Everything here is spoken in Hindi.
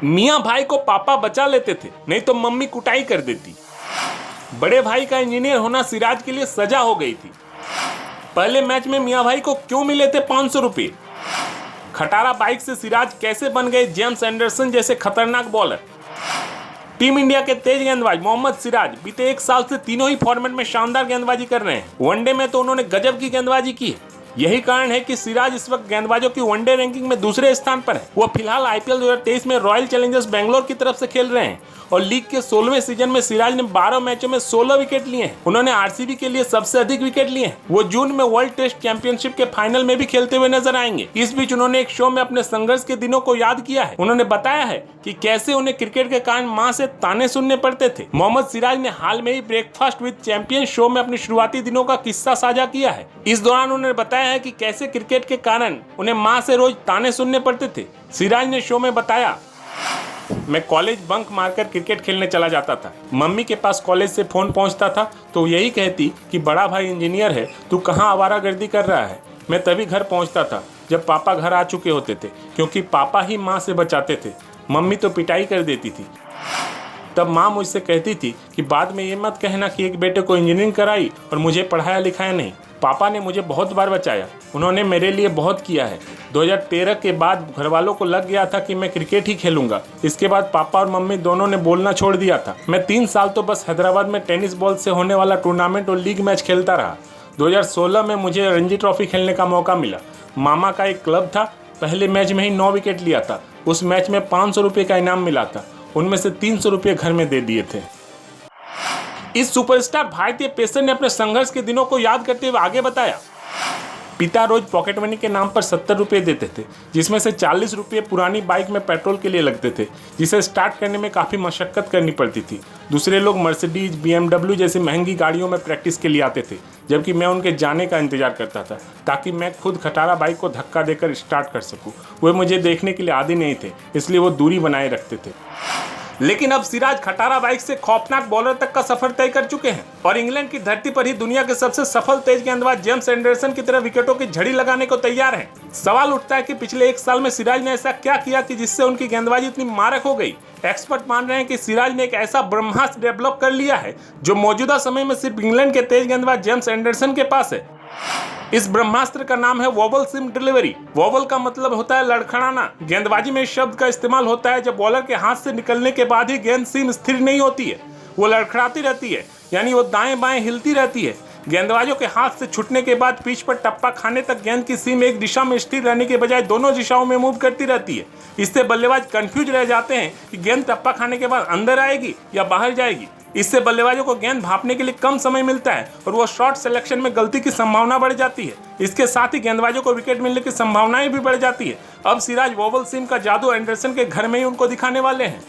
मियाँ भाई को पापा बचा लेते थे, नहीं तो मम्मी कुटाई कर देती। बड़े भाई का इंजीनियर होना सिराज के लिए सजा हो गई थी। पहले मैच में मियाँ भाई को क्यों मिले थे 500 रुपये? खटारा बाइक से सिराज कैसे बन गए जेम्स एंडरसन जैसे खतरनाक बॉलर? टीम इंडिया के तेज गेंदबाज मोहम्मद सिराज बीते 1 साल से तीनों ही फॉर्मेट में शानदार गेंदबाजी कर रहे हैं। वनडे में तो उन्होंने गजब की गेंदबाजी की है। यही कारण है कि सिराज इस वक्त गेंदबाजों की वनडे रैंकिंग में दूसरे स्थान पर है। वो फिलहाल आईपीएल 2023 में रॉयल चैलेंजर्स बेंगलोर की तरफ से खेल रहे हैं और लीग के 16वें सीजन में सिराज ने 12 मैचों में 16 विकेट लिए हैं। उन्होंने आरसीबी के लिए सबसे अधिक विकेट लिए हैं। वो जून में वर्ल्ड टेस्ट चैंपियनशिप के फाइनल में भी खेलते हुए नजर आएंगे। इस बीच उन्होंने एक शो में अपने संघर्ष के दिनों को याद किया है। उन्होंने बताया है कि कैसे उन्हें क्रिकेट के कारण मां से ताने सुनने पड़ते थे। मोहम्मद सिराज ने हाल में ही ब्रेकफास्ट विद चैंपियन शो में अपने शुरुआती दिनों का किस्सा साझा किया है। इस दौरान उन्होंने बताया है कि कैसे क्रिकेट के कारण उन्हें मां से रोज ताने सुनने पड़ते थे। सिराज ने शो में बताया, मैं कॉलेज बंक मारकर क्रिकेट खेलने चला जाता था। मम्मी के पास कॉलेज से फोन पहुंचता था तो यही कहती कि बड़ा भाई इंजीनियर है, तू कहाँ आवारागर्दी कर रहा है। मैं तभी घर पहुंचता था जब पापा घर आ चुके होते थे, क्योंकि पापा ही माँ से बचाते थे। मम्मी तो पिटाई कर देती थी। तब माँ मुझसे कहती थी कि बाद में ये मत कहना कि एक बेटे को इंजीनियरिंग कराई और मुझे पढ़ाया लिखाया नहीं। पापा ने मुझे बहुत बार बचाया, उन्होंने मेरे लिए बहुत किया है। 2013 के बाद घर वालों को लग गया था कि मैं क्रिकेट ही खेलूंगा। इसके बाद पापा और मम्मी दोनों ने बोलना छोड़ दिया था। मैं 3 साल तो बस हैदराबाद में टेनिस बॉल से होने वाला टूर्नामेंट और लीग मैच खेलता रहा। 2016 में मुझे रणजी ट्रॉफी खेलने का मौका मिला। मामा का एक क्लब था, पहले मैच में ही 9 विकेट लिया था। उस मैच में 500 रुपये का इनाम मिला था, उनमें से 300 रुपये घर में दे दिए थे। इस सुपरस्टार भारतीय पेसर ने अपने संघर्ष के दिनों को याद करते हुए आगे बताया, पिता रोज पॉकेट मनी के नाम पर 70 रुपये देते थे, जिसमें से 40 रुपये पुरानी बाइक में पेट्रोल के लिए लगते थे, जिसे स्टार्ट करने में काफ़ी मशक्कत करनी पड़ती थी। दूसरे लोग मर्सिडीज, BMW जैसी महंगी गाड़ियों में प्रैक्टिस के लिए आते थे, जबकि मैं उनके जाने का इंतजार करता था ताकि मैं खुद खटारा बाइक को धक्का देकर स्टार्ट कर सकूँ। वे मुझे देखने के लिए आदी नहीं थे, इसलिए वो दूरी बनाए रखते थे। लेकिन अब सिराज खटारा बाइक से खौफनाक बॉलर तक का सफर तय कर चुके हैं और इंग्लैंड की धरती पर ही दुनिया के सबसे सफल तेज गेंदबाज जेम्स एंडरसन की तरह विकेटों की झड़ी लगाने को तैयार हैं। सवाल उठता है कि पिछले 1 साल में सिराज ने ऐसा क्या किया कि जिससे उनकी गेंदबाजी इतनी मारक हो गई। एक्सपर्ट मान रहे हैं कि सिराज ने एक ऐसा ब्रह्मास्त्र डेवलप कर लिया है जो मौजूदा समय में सिर्फ इंग्लैंड के तेज गेंदबाज जेम्स एंडरसन के पास है। इस ब्रह्मास्त्र का नाम है वोवल सीम डिलीवरी। वोवल का मतलब होता है लड़खड़ाना। गेंदबाजी में इस शब्द का इस्तेमाल होता है जब बॉलर के हाथ से निकलने के बाद ही गेंद सीम स्थिर नहीं होती है, वो लड़खड़ाती रहती है, यानी वो दाएं बाएं हिलती रहती है। गेंदबाजों के हाथ से छूटने के बाद पिच पर टप्पा खाने तक गेंद की सीम एक दिशा में स्थिर रहने के बजाय दोनों दिशाओं में मूव करती रहती है। इससे बल्लेबाज कंफ्यूज रह जाते हैं कि गेंद टप्पा खाने के बाद अंदर आएगी या बाहर जाएगी। इससे बल्लेबाजों को गेंद भांपने के लिए कम समय मिलता है और वो शॉट सिलेक्शन में गलती की संभावना बढ़ जाती है। इसके साथ ही गेंदबाजों को विकेट मिलने की संभावनाएं भी बढ़ जाती है। अब सिराज वोवल सीम का जादू एंडरसन के घर में ही उनको दिखाने वाले हैं।